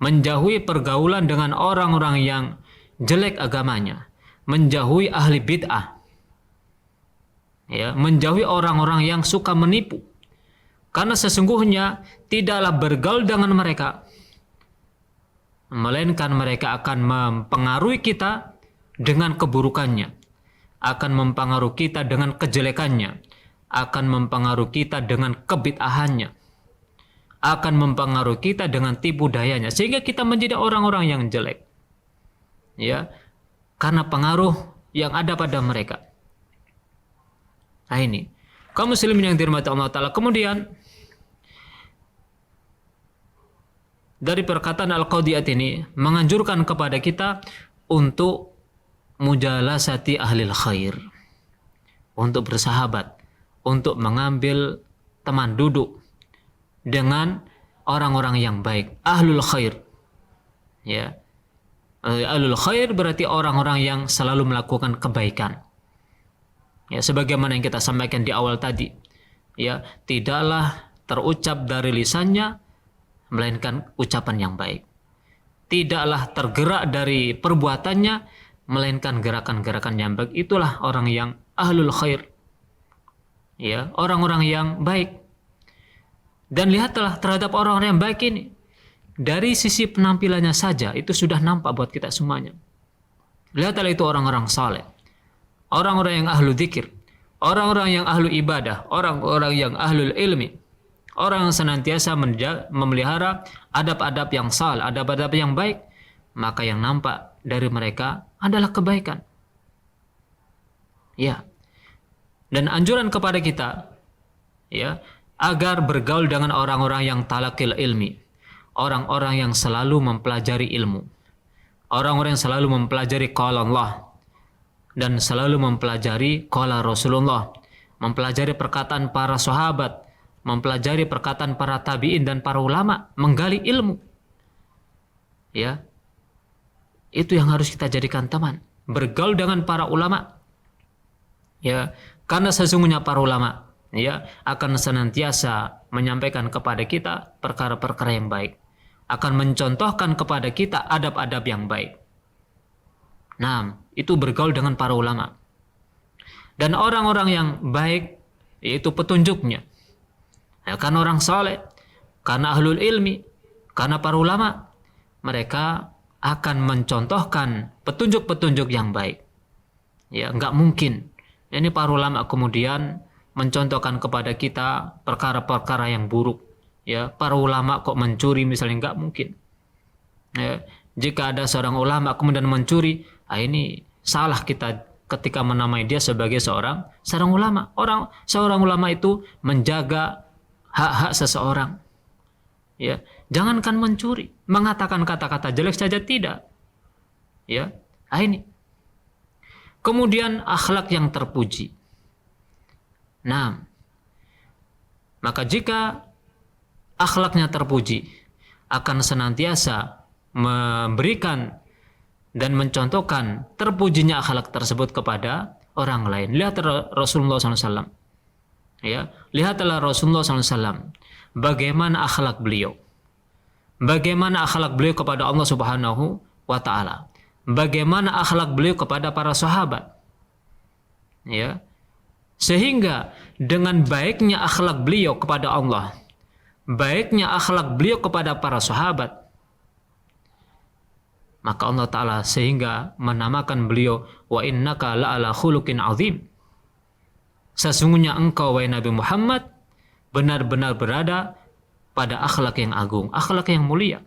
Speaker 1: menjauhi pergaulan dengan orang-orang yang jelek agamanya, menjauhi ahli bid'ah, ya, menjauhi orang-orang yang suka menipu, karena sesungguhnya tidaklah bergaul dengan mereka, melainkan mereka akan mempengaruhi kita dengan keburukannya, akan mempengaruhi kita dengan kejelekannya, akan mempengaruhi kita dengan kebid'ahannya, akan mempengaruhi kita dengan tipu dayanya, sehingga kita menjadi orang-orang yang jelek, ya, karena pengaruh yang ada pada mereka. Nah, ini kaum muslimin yang dirahmati Allah Ta'ala. Kemudian dari perkataan Al-Qadiyat ini menganjurkan kepada kita untuk mujalasati ahlil khair, untuk bersahabat, untuk mengambil teman duduk dengan orang-orang yang baik, ahlul khair. Ya. Ahlul khair berarti orang-orang yang selalu melakukan kebaikan. Ya, sebagaimana yang kita sampaikan di awal tadi. Ya, tidaklah terucap dari lisannya melainkan ucapan yang baik. Tidaklah tergerak dari perbuatannya melainkan gerakan-gerakan yang baik. Itulah orang yang ahlul khair. Ya, orang-orang yang baik. Dan lihatlah terhadap orang-orang yang baik ini. Dari sisi penampilannya saja itu sudah nampak buat kita semuanya. Lihatlah itu orang-orang saleh, orang-orang yang ahlu dzikir, orang-orang yang ahlu ibadah, orang-orang yang ahlul ilmi, orang yang senantiasa memelihara adab-adab yang saleh, adab-adab yang baik, maka yang nampak dari mereka adalah kebaikan. Ya. Dan anjuran kepada kita, ya, agar bergaul dengan orang-orang yang talaqil ilmi, orang-orang yang selalu mempelajari ilmu, orang-orang yang selalu mempelajari qala Allah dan selalu mempelajari qala Rasulullah, mempelajari perkataan para sahabat, mempelajari perkataan para tabi'in dan para ulama, menggali ilmu. Ya. Itu yang harus kita jadikan teman, bergaul dengan para ulama. Ya, karena sesungguhnya para ulama, ya, akan senantiasa menyampaikan kepada kita perkara-perkara yang baik, akan mencontohkan kepada kita adab-adab yang baik. Nah, itu bergaul dengan para ulama. Dan orang-orang yang baik, yaitu petunjuknya. Ya, karena orang saleh, karena ahlul ilmi, karena para ulama, mereka akan mencontohkan petunjuk-petunjuk yang baik. Ya, enggak mungkin. Ini para ulama kemudian mencontohkan kepada kita perkara-perkara yang buruk. Ya, para ulama kok mencuri misalnya, enggak mungkin. Ya, jika ada seorang ulama kemudian mencuri, ini salah kita ketika menamai dia sebagai seorang ulama. Seorang ulama itu menjaga hak-hak seseorang. Ya, jangankan mencuri, mengatakan kata-kata jelek saja tidak. Ya, ini. Kemudian akhlak yang terpuji. Nah, maka jika akhlaknya terpuji, akan senantiasa memberikan dan mencontohkan terpujinya akhlak tersebut kepada orang lain. Lihat Rasulullah SAW. Ya, lihatlah Rasulullah SAW. Bagaimana akhlak beliau. Bagaimana akhlak beliau kepada Allah Subhanahu wa Ta'ala. Bagaimana akhlak beliau kepada para sahabat. Ya. Sehingga dengan baiknya akhlak beliau kepada Allah, baiknya akhlak beliau kepada para sahabat, maka Allah Ta'ala sehingga menamakan beliau wa innaka la'ala khuluqin azim. Sesungguhnya engkau wahai Nabi Muhammad benar-benar berada pada akhlak yang agung, akhlak yang mulia.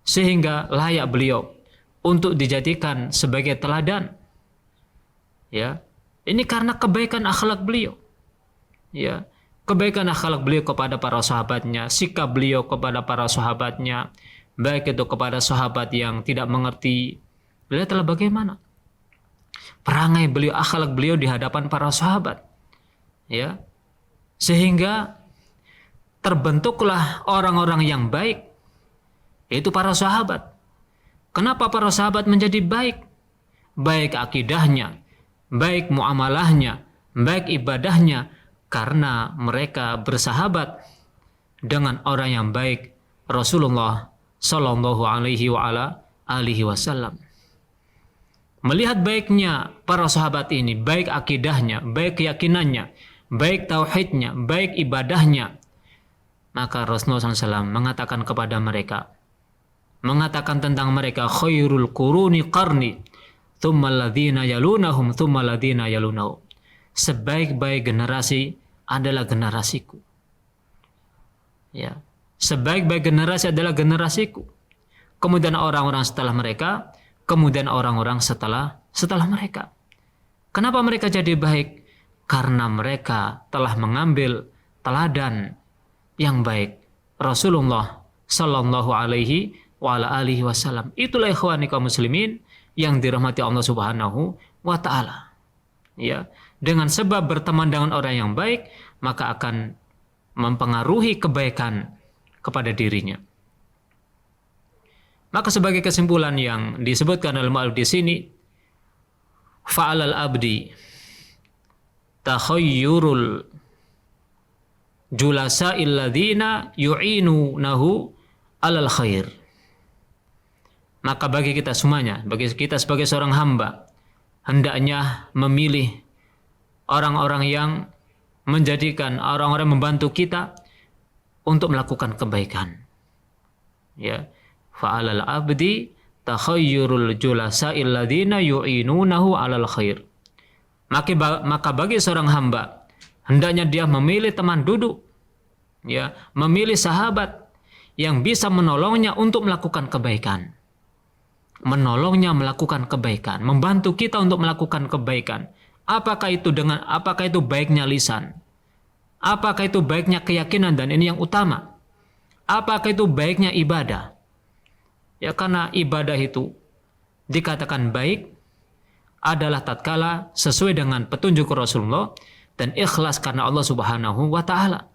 Speaker 1: Sehingga layak beliau untuk dijadikan sebagai teladan. Ya. Ini karena kebaikan akhlak beliau. Ya, kebaikan akhlak beliau kepada para sahabatnya, sikap beliau kepada para sahabatnya, baik itu kepada sahabat yang tidak mengerti. Lihatlah bagaimana perangai beliau, akhlak beliau di hadapan para sahabat. Ya. Sehingga terbentuklah orang-orang yang baik, yaitu para sahabat. Kenapa para sahabat menjadi baik? Baik akidahnya, baik muamalahnya, baik ibadahnya, karena mereka bersahabat dengan orang yang baik, Rasulullah Sallallahu Alaihi Wasallam. Melihat baiknya para sahabat ini, baik akidahnya, baik keyakinannya, baik tauhidnya, baik ibadahnya, maka Rasulullah SAW mengatakan kepada mereka, mengatakan tentang mereka, khairul quruni qarni thumma alladhina yalunahum thumma alladhina yalunahum. Sebaik-baik generasi adalah generasiku. Ya, sebaik-baik generasi adalah generasiku. Kemudian orang-orang setelah mereka, kemudian orang-orang setelah mereka. Kenapa mereka jadi baik? Karena mereka telah mengambil teladan yang baik Rasulullah sallallahu alaihi wa ala alihi wasallam. Itulah ikhwani kaum muslimin yang dirahmati Allah Subhanahu wa taala. Ya, dengan sebab berteman dengan orang yang baik, maka akan mempengaruhi kebaikan kepada dirinya. Maka sebagai kesimpulan yang disebutkan oleh mu'allif di sini, fa'alal abdi takhayyurul julasa'il ladzina yu'inunahu alal khair. Maka bagi kita semuanya, bagi kita sebagai seorang hamba, hendaknya memilih orang-orang yang menjadikan orang-orang membantu kita untuk melakukan kebaikan. Ya, fa'alal abdi takhayyurul julasa'il ladzina yu'inunahu alal khair. Maka bagi seorang hamba hendaknya dia memilih teman duduk, ya, memilih sahabat yang bisa menolongnya untuk melakukan kebaikan. Menolongnya melakukan kebaikan, membantu kita untuk melakukan kebaikan. Apakah itu baiknya lisan? Apakah itu baiknya keyakinan, dan ini yang utama. Apakah itu baiknya ibadah? Ya, karena ibadah itu dikatakan baik adalah tatkala sesuai dengan petunjuk Rasulullah dan ikhlas karena Allah Subhanahu wa taala.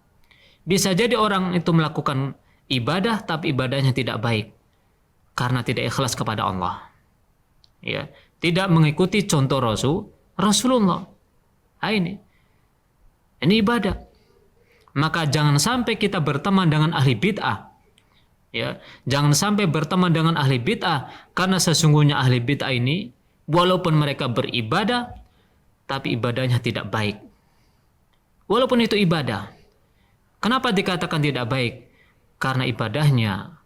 Speaker 1: Bisa jadi orang itu melakukan ibadah tapi ibadahnya tidak baik karena tidak ikhlas kepada Allah. Ya, tidak mengikuti contoh Rasulullah. Ini ibadah. Maka jangan sampai kita berteman dengan ahli bid'ah. Ya, jangan sampai berteman dengan ahli bid'ah, karena sesungguhnya ahli bid'ah ini walaupun mereka beribadah tapi ibadahnya tidak baik. Walaupun itu ibadah. Kenapa dikatakan tidak baik? Karena ibadahnya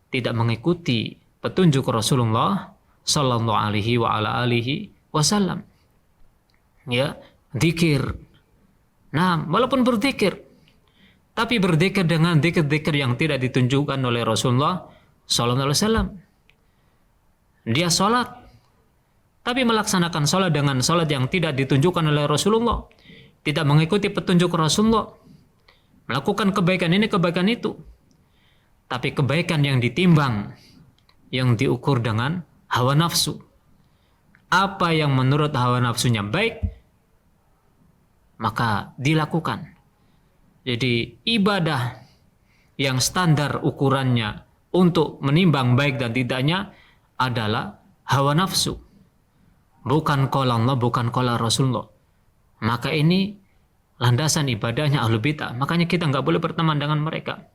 Speaker 1: tidak mengikuti petunjuk Rasulullah sallallahu alaihi wa ala alihi wasallam. Ya, zikir. Nah, walaupun berzikir, tapi berzikir dengan zikir-zikir yang tidak ditunjukkan oleh Rasulullah sallallahu alaihi wasallam. Dia salat, tapi melaksanakan salat dengan salat yang tidak ditunjukkan oleh Rasulullah, tidak mengikuti petunjuk Rasulullah, melakukan kebaikan ini, kebaikan itu. Tapi kebaikan yang ditimbang, yang diukur dengan hawa nafsu. Apa yang menurut hawa nafsunya baik, maka dilakukan. Jadi ibadah yang standar ukurannya untuk menimbang baik dan tidaknya adalah hawa nafsu. Bukan qala Allah, bukan qala Rasulullah. Maka ini landasan ibadahnya ahlul bid'ah. Makanya kita nggak boleh berteman dengan mereka.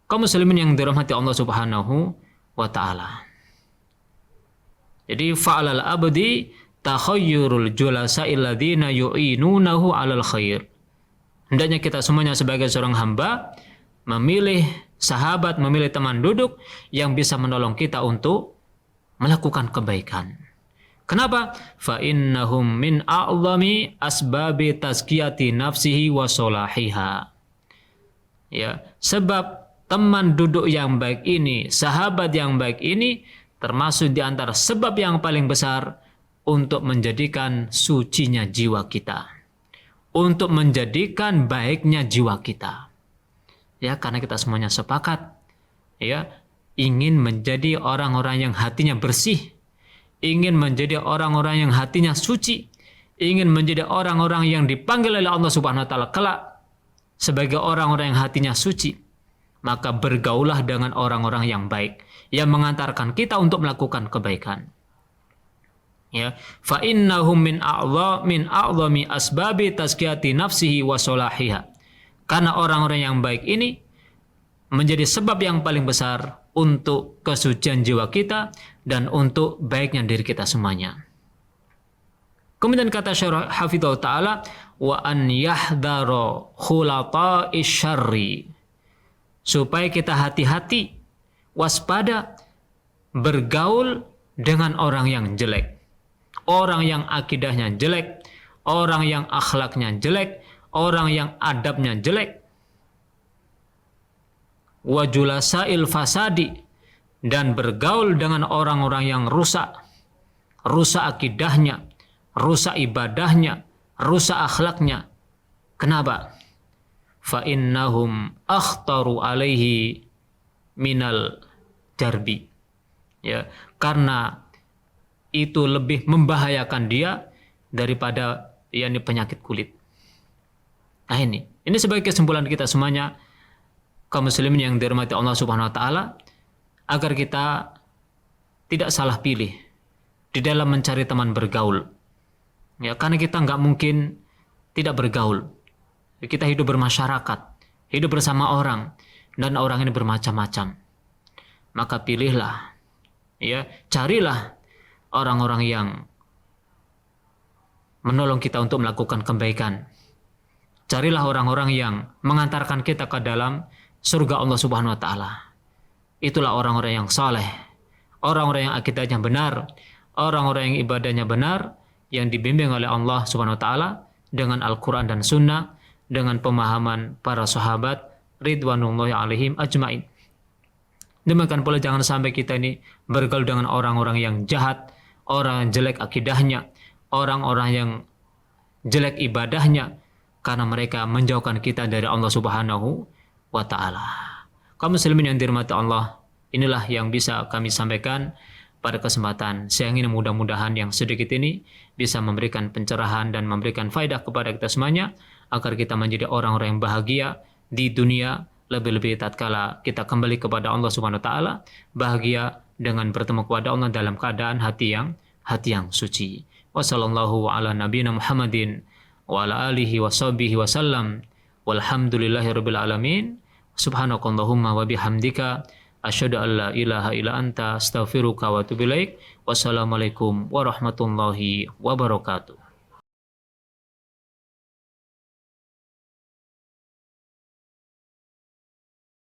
Speaker 1: Kaum muslimin yang dirahmati Allah Subhanahu wa taala. Jadi fa'alal abdi takhayyurul julasa'il ladzina yu'inunahu 'alal khair. Hendaknya kita semuanya sebagai seorang hamba memilih sahabat, memilih teman duduk yang bisa menolong kita untuk melakukan kebaikan. Kenapa? Fa innahum min a'zami asbabi tazkiyati nafsihi wa salahiha. Ya, sebab teman duduk yang baik ini, sahabat yang baik ini termasuk di antara sebab yang paling besar untuk menjadikan sucinya jiwa kita, untuk menjadikan baiknya jiwa kita. Ya, karena kita semuanya sepakat, ya, ingin menjadi orang-orang yang hatinya bersih, ingin menjadi orang-orang yang hatinya suci, ingin menjadi orang-orang yang dipanggil oleh Allah Subhanahu wa taala kelak sebagai orang-orang yang hatinya suci. Maka bergaulah dengan orang-orang yang baik yang mengantarkan kita untuk melakukan kebaikan. Ya, fa innahum min a'zami asbabi tazkiyati nafsihi wa salahiha. Karena orang-orang yang baik ini menjadi sebab yang paling besar untuk kesucian jiwa kita dan untuk baiknya diri kita semuanya. Kemudian kata Syarah Hafidhahullah Ta'ala, wa an yahdara khulata'i syarri, supaya kita hati-hati, waspada bergaul dengan orang yang jelek, orang yang akidahnya jelek, orang yang akhlaknya jelek, orang yang adabnya jelek. Wa julasail fasadi, dan bergaul dengan orang-orang yang rusak akidahnya, rusak ibadahnya, rusak akhlaknya. Kenapa? fa innahum akhtaru alaihi minal jarbi. Ya, karena itu lebih membahayakan dia daripada yakni penyakit kulit. Nah ini sebagai kesimpulan kita semuanya kaum muslimin yang dirahmati Allah Subhanahu wa taala, agar kita tidak salah pilih di dalam mencari teman bergaul. Ya, karena kita nggak mungkin tidak bergaul. Kita hidup bermasyarakat, hidup bersama orang, dan orang ini bermacam-macam. Maka pilihlah, ya, carilah orang-orang yang menolong kita untuk melakukan kebaikan. Carilah orang-orang yang mengantarkan kita ke dalam surga Allah Subhanahu wa taala. Itulah orang-orang yang saleh, orang-orang yang akidahnya benar, orang-orang yang ibadahnya benar, yang dibimbing oleh Allah Subhanahu wa taala dengan Al-Qur'an dan Sunnah, dengan pemahaman para sahabat ridwanullahi alaihim ajmain. Demikian pula jangan sampai kita ini bergaul dengan orang-orang yang jahat, orang yang jelek akidahnya, orang-orang yang jelek ibadahnya, karena mereka menjauhkan kita dari Allah Subhanahu wa taala. Kaum muslimin yang dirahmati Allah, inilah yang bisa kami sampaikan pada kesempatan siang ini. Mudah-mudahan yang sedikit ini bisa memberikan pencerahan dan memberikan faedah kepada kita semuanya, agar kita menjadi orang-orang yang bahagia di dunia, lebih-lebih tatkala kita kembali kepada Allah Subhanahu wa taala, bahagia dengan bertemu kepada Allah dalam keadaan hati yang suci. Wassallallahu ala nabiyina Muhammadin wa ala alihi wa sahbihi wasallam. Walhamdulillahirabbil alamin. Subhanakallahumma wa bihamdika asyhadu an la ilaha illa anta astaghfiruka wa atubu ilaik. Wassalamualaikum warahmatullahi wabarakatuh.